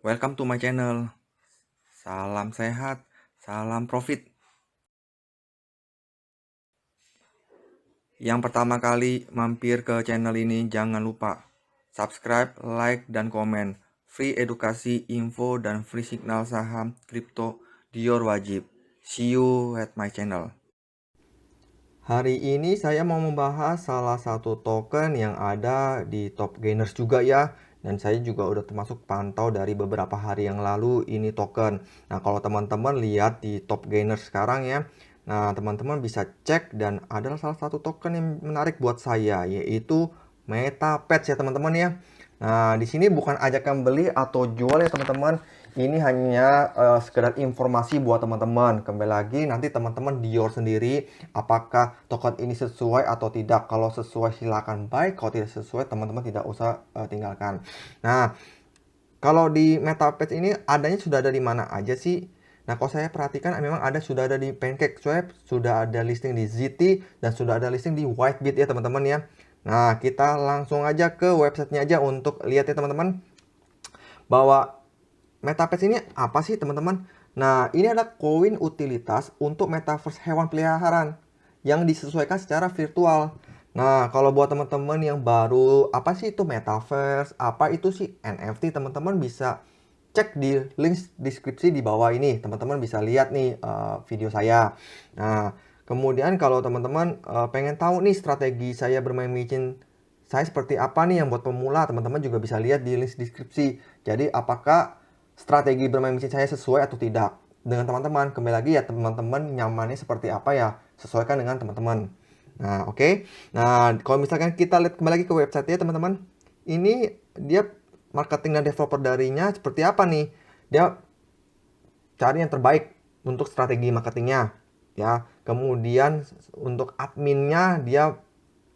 Welcome to my channel. Salam sehat, salam profit. Yang pertama kali mampir ke channel ini jangan lupa subscribe, like, dan komen. Free edukasi, info, dan free signal saham kripto Dior wajib. See you at my channel. Hari ini saya mau membahas salah satu token yang ada di top gainers juga ya. Dan saya juga udah termasuk pantau dari beberapa hari yang lalu ini token. Nah, kalau teman-teman lihat di top gainers sekarang ya. Nah, teman-teman bisa cek dan adalah salah satu token yang menarik buat saya, yaitu MetaPets ya teman-teman ya. Nah, di sini bukan ajakan beli atau jual ya teman-teman. Ini hanya sekedar informasi buat teman-teman. Kembali lagi nanti teman-teman Dior sendiri apakah token ini sesuai atau tidak. Kalau sesuai silakan buy, kalau tidak sesuai teman-teman tidak usah tinggalkan. Nah, kalau di MetaPets ini adanya sudah ada di mana aja sih? Nah, kalau saya perhatikan memang sudah ada di PancakeSwap, sudah ada listing di ZT, dan sudah ada listing di Whitebit ya teman-teman ya. Nah, kita langsung aja ke websitenya aja untuk lihat ya teman-teman. Bahwa MetaPets ini apa sih teman-teman? Nah, ini adalah koin utilitas untuk metaverse hewan peliharaan yang disesuaikan secara virtual. Nah, kalau buat teman-teman yang baru, apa sih itu metaverse? Apa itu sih NFT? Teman-teman bisa cek di link deskripsi di bawah ini. Teman-teman bisa lihat nih video saya. Nah, kemudian kalau teman-teman pengen tahu nih strategi saya bermain micin saya seperti apa nih yang buat pemula, teman-teman juga bisa lihat di link deskripsi. Jadi apakah strategi bermain mesin saya sesuai atau tidak dengan teman-teman. Kembali lagi ya teman-teman nyamannya seperti apa ya, sesuaikan dengan teman-teman. Nah, oke. Nah, kalau misalkan kita lihat kembali lagi ke website ya teman-teman. Ini dia marketing dan developer darinya seperti apa nih? Dia cari yang terbaik untuk strategi marketingnya ya. Kemudian untuk adminnya dia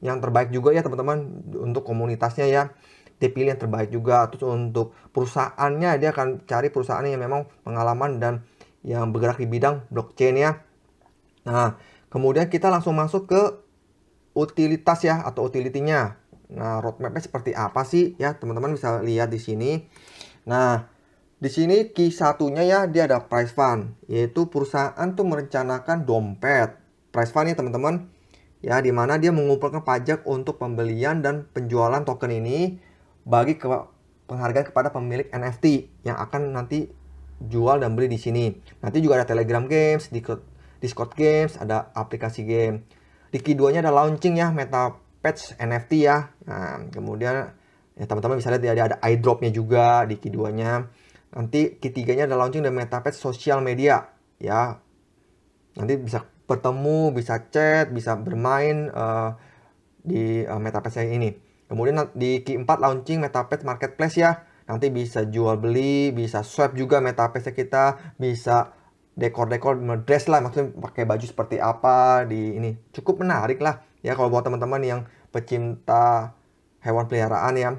yang terbaik juga ya teman-teman. Untuk komunitasnya ya dipilih yang terbaik juga. Terus untuk perusahaannya dia akan cari perusahaan yang memang pengalaman dan yang bergerak di bidang blockchain ya. Nah, kemudian kita langsung masuk ke utilitas ya atau utility-nya. Nah, roadmap-nya seperti apa sih ya teman-teman bisa lihat di sini. Nah, di sini key satunya ya dia ada price fund, yaitu perusahaan tuh merencanakan dompet price fund ya teman-teman. Ya, dimana dia mengumpulkan pajak untuk pembelian dan penjualan token ini bagi penghargaan kepada pemilik NFT yang akan nanti jual dan beli di sini. Nanti juga ada Telegram Games, Discord Games, ada aplikasi game. Di Q2-nya ada launching ya MetaPets NFT ya. Nah, kemudian ya teman-teman bisa lihat ada airdrop-nya juga di Q2-nya. Nanti Q3-nya ada launching dan MetaPets sosial media ya. Nanti bisa bertemu, bisa chat, bisa bermain di MetaPets ini. Kemudian di Q4 launching MetaPets Marketplace ya. Nanti bisa jual beli, bisa swap juga MetaPets kita, bisa dekor-dekor dress lah, maksudnya pakai baju seperti apa di ini. Cukup menarik lah ya kalau buat teman-teman yang pecinta hewan peliharaan ya.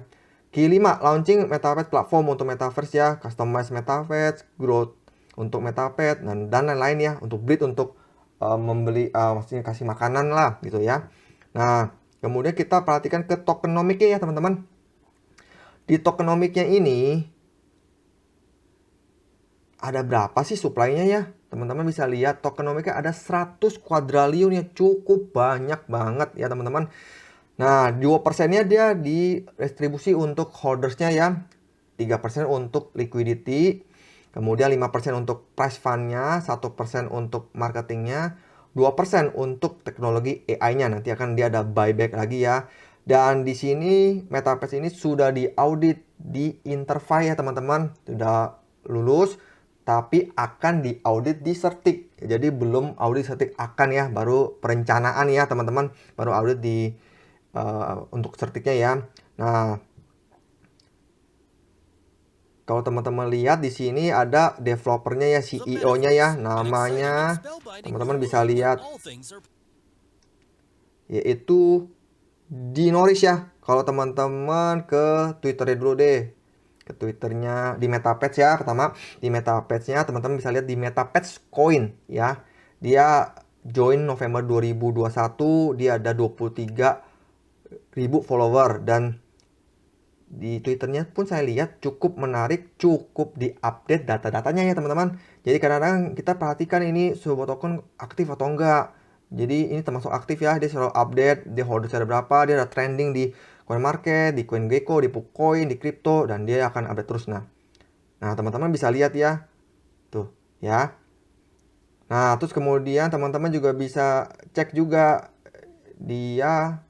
Q5 launching MetaPets platform untuk metaverse ya, customize MetaPets, growth untuk MetaPet dan lain-lain ya, untuk breed, untuk membeli maksudnya kasih makanan lah gitu ya. Nah, kemudian kita perhatikan ke tokenomiknya ya teman-teman. Di tokenomiknya ini ada berapa sih supply-nya ya? Teman-teman bisa lihat tokenomiknya ada 100 kuadriliun ya, cukup banyak banget ya teman-teman. Nah, 2%-nya dia didistribusi untuk holdersnya ya. 3% untuk liquidity, kemudian 5% untuk price fund-nya, 1% untuk marketingnya, 2% untuk teknologi AI-nya. Nanti akan dia ada buyback lagi ya. Dan di sini MetaPets ini sudah diaudit di Interfy ya teman-teman. Sudah lulus, tapi akan diaudit di Certik. Jadi belum audit Certik, akan ya, baru perencanaan ya teman-teman. Baru audit di untuk Certiknya ya. Nah, kalau teman-teman lihat di sini ada developernya ya, CEO-nya ya, namanya teman-teman bisa lihat yaitu Dinoris ya. Kalau teman-teman ke Twitternya dulu deh, ke Twitternya di MetaPets ya. Pertama di MetaPetsnya teman-teman bisa lihat di MetaPets Coin ya. Dia join November 2021, dia ada 23.000 follower dan di Twitternya pun saya lihat cukup menarik, cukup diupdate data-datanya ya teman-teman. Jadi kadang-kadang kita perhatikan ini sebuah token aktif atau enggak. Jadi ini termasuk aktif ya, dia selalu update, dia holders ada berapa, dia ada trending di CoinMarket, di CoinGecko, di Pukoin, di Crypto, dan dia akan update terus. Nah teman-teman bisa lihat ya, tuh ya. Nah terus kemudian teman-teman juga bisa cek juga dia.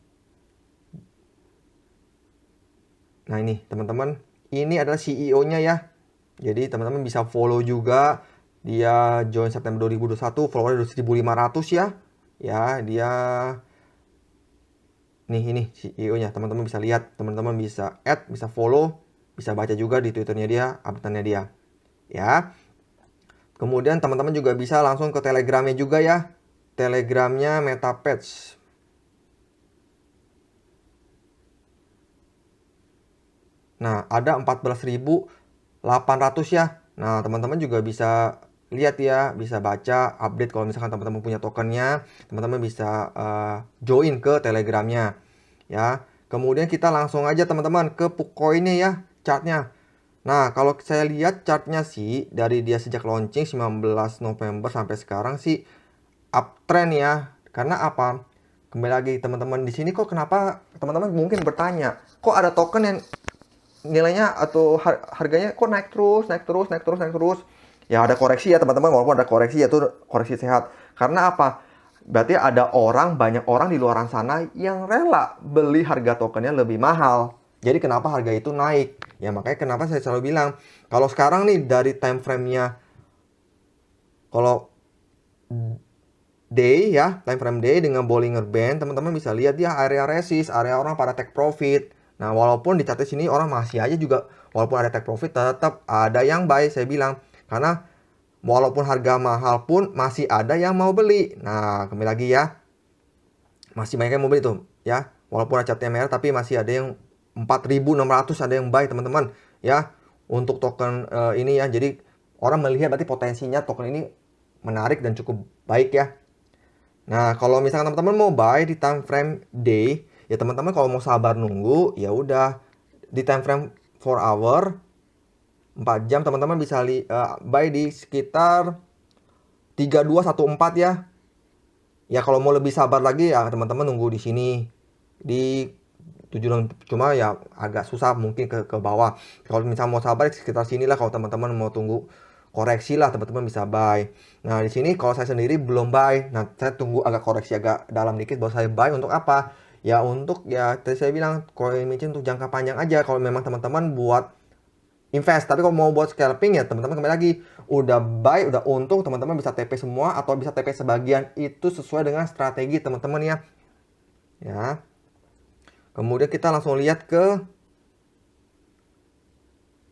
Nah ini teman-teman, ini adalah CEO-nya ya. Jadi teman-teman bisa follow juga. Dia join September 2021, followernya udah 1.500 ya. Ya, dia ini CEO-nya. Teman-teman bisa lihat, teman-teman bisa add, bisa follow, bisa baca juga di Twitternya dia, update-nya dia. Ya. Kemudian teman-teman juga bisa langsung ke Telegramnya juga ya. Telegramnya MetaPatch. Nah, ada 14.800 ya. Nah, teman-teman juga bisa lihat ya, bisa baca update kalau misalkan teman-teman punya tokennya, teman-teman bisa join ke Telegramnya ya. Kemudian kita langsung aja teman-teman ke Pukoinnya ya, chartnya. Nah, kalau saya lihat chartnya sih dari dia sejak launching 19 November sampai sekarang sih uptrend ya. Karena apa? Kembali lagi teman-teman, di sini kok kenapa teman-teman mungkin bertanya, kok ada token yang nilainya atau harganya kok naik terus, naik terus, naik terus, naik terus. Ya ada koreksi ya teman-teman, walaupun ada koreksi ya itu koreksi sehat. Karena apa? Berarti ada banyak orang di luar sana yang rela beli harga tokennya lebih mahal. Jadi kenapa harga itu naik? Ya makanya kenapa saya selalu bilang, kalau sekarang nih dari time frame-nya, kalau day ya, time frame day dengan Bollinger Band, teman-teman bisa lihat dia area resist, area orang pada take profit. Nah, walaupun di chart sini orang masih aja juga, walaupun ada take profit, tetap ada yang buy, saya bilang. Karena walaupun harga mahal pun masih ada yang mau beli. Nah, kembali lagi ya, masih banyak yang mau beli tuh ya. Walaupun ada chartnya merah, tapi masih ada yang 4.600 ada yang buy teman-teman ya. Untuk token ini ya, jadi orang melihat berarti potensinya token ini menarik dan cukup baik ya. Nah, kalau misalkan teman-teman mau buy di time frame day, ya teman-teman kalau mau sabar nunggu, ya udah di time frame 4 hour 4 jam teman-teman bisa buy di sekitar 3214 ya. Ya kalau mau lebih sabar lagi ya teman-teman nunggu di sini di 7, cuma ya agak susah mungkin ke bawah. Kalau misalnya mau sabar sekitar sinilah, kalau teman-teman mau tunggu koreksi lah teman-teman bisa buy. Nah di sini kalau saya sendiri belum buy. Nah saya tunggu agak koreksi agak dalam dikit baru saya buy. Untuk apa? Ya untuk ya tadi saya bilang coin micin untuk jangka panjang aja. Kalau memang teman-teman buat invest, tapi kalau mau buat scalping ya teman-teman kembali lagi udah buy udah untung, teman-teman bisa TP semua atau bisa TP sebagian, itu sesuai dengan strategi teman-teman ya. Ya. Kemudian kita langsung lihat ke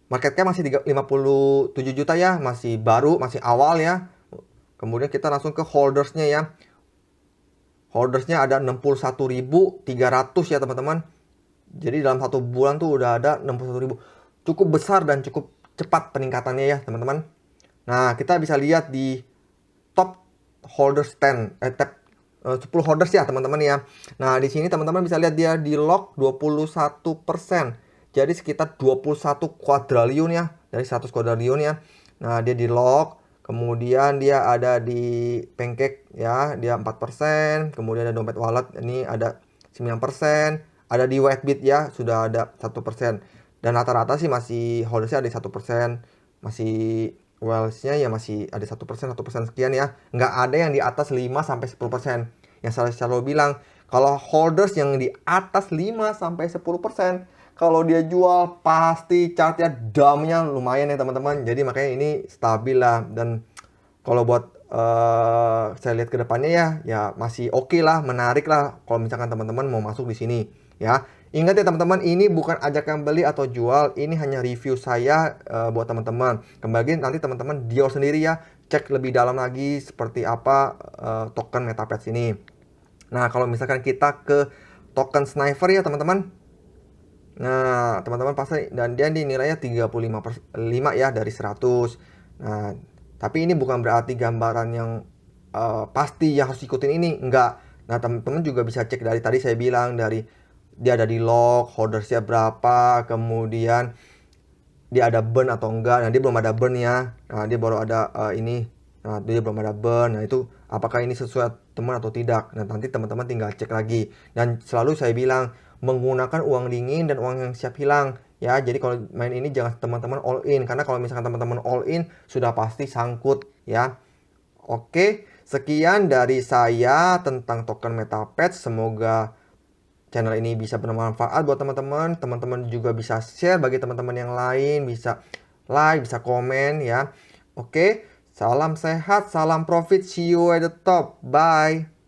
market cap masih 57 juta ya, masih baru, masih awal ya. Kemudian kita langsung ke holdersnya ya. Holdersnya ada 61.300 ya teman-teman. Jadi dalam 1 bulan tuh udah ada 61.000. Cukup besar dan cukup cepat peningkatannya ya teman-teman. Nah kita bisa lihat di top holders 10 holders ya teman-teman ya. Nah di sini teman-teman bisa lihat dia di lock 21%. Jadi sekitar 21 kuadriliun ya, dari 100 kuadriliun ya. Nah dia di lock, kemudian dia ada di Pancake ya, dia 4%. Kemudian ada dompet wallet, ini ada 9%. Ada di Whitebit ya, sudah ada 1%. Dan rata-rata sih masih holdersnya ada 1%. Masih Wellsnya ya masih ada 1%, 1% sekian ya. Nggak ada yang di atas 5-10%. Yang saya selalu bilang, kalau holders yang di atas 5-10%, kalau dia jual pasti chartnya damnya lumayan ya teman-teman. Jadi makanya ini stabil lah. Dan kalau buat saya lihat ke depannya ya masih oke lah, menarik lah kalau misalkan teman-teman mau masuk di sini ya. Ingat ya teman-teman, ini bukan ajakan beli atau jual, ini hanya review saya buat teman-teman. Kembali nanti teman-teman deal sendiri ya, cek lebih dalam lagi seperti apa token MetaPads ini. Nah, kalau misalkan kita ke token Sniper ya teman-teman. Nah, teman-teman pasti dan dia dinilainya 35 ya dari 100. Nah, tapi ini bukan berarti gambaran yang pasti yang harus ikutin ini, enggak. Nah, teman-teman juga bisa cek dari tadi saya bilang dari dia ada di lock, holdersnya berapa, kemudian dia ada burn atau enggak. Nah, dia belum ada burn ya. Nah, dia baru ada ini. Nah, dia belum ada burn. Nah, itu apakah ini sesuai teman atau tidak. Nah, nanti teman-teman tinggal cek lagi. Dan selalu saya bilang menggunakan uang dingin dan uang yang siap hilang ya. Jadi kalau main ini jangan teman-teman all in, karena kalau misalkan teman-teman all in sudah pasti sangkut ya. Oke, sekian dari saya tentang token MetaPet. Semoga channel ini bisa bermanfaat buat teman-teman. Teman-teman juga bisa share bagi teman-teman yang lain, bisa like, bisa komen ya. Oke, salam sehat, salam profit, see you at the top. Bye.